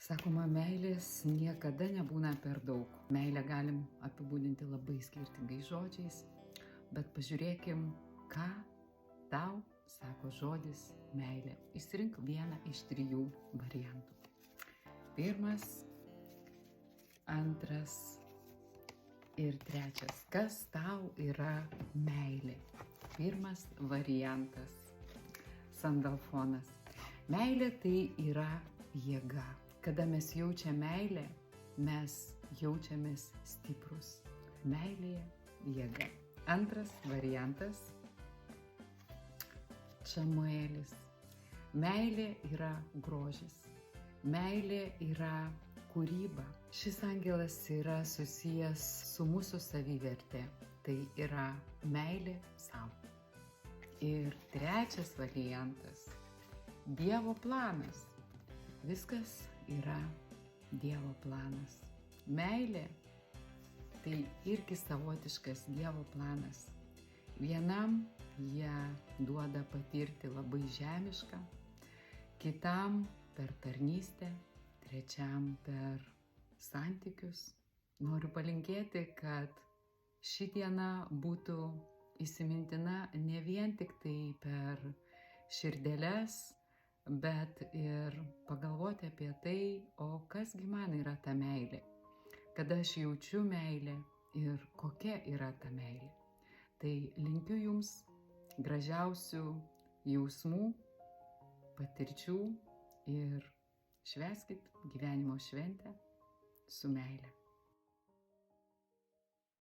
Sakoma, meilės niekada nebūna per daug. Meilę galim apibūdinti labai skirtingais žodžiais, bet pažiūrėkim, ką tau sako žodis meilė. Išsirink vieną iš 3 variantų. Pirmas, antras ir trečias. Kas tau yra meilė? Pirmas variantas. Sandalfonas. Meilė tai yra jėga. Kada mes jaučiam meilę, mes jaučiamės stiprus. Meilėje jėga. Antras variantas. Čamuelis. Meilė yra grožis. Meilė yra kūryba. Šis angelas yra susijęs su mūsų saviverte. Tai yra meilė sau. Ir trečias variantas. Dievo planas. Viskas yra Dievo planas. Meilė tai irgi savotiškas Dievo planas. Vienam ją duoda patirti labai žemišką, kitam per tarnystę, trečiam per santykius. Noriu palinkėti, kad ši diena būtų įsimintina ne vien tik tai per širdeles, bet ir pagalvoti apie tai, o kasgi man yra ta meilė, kada aš jaučiu meilę ir kokia yra ta meilė. Tai linkiu jums gražiausių jausmų, patirčių ir švęskit gyvenimo šventę su meile.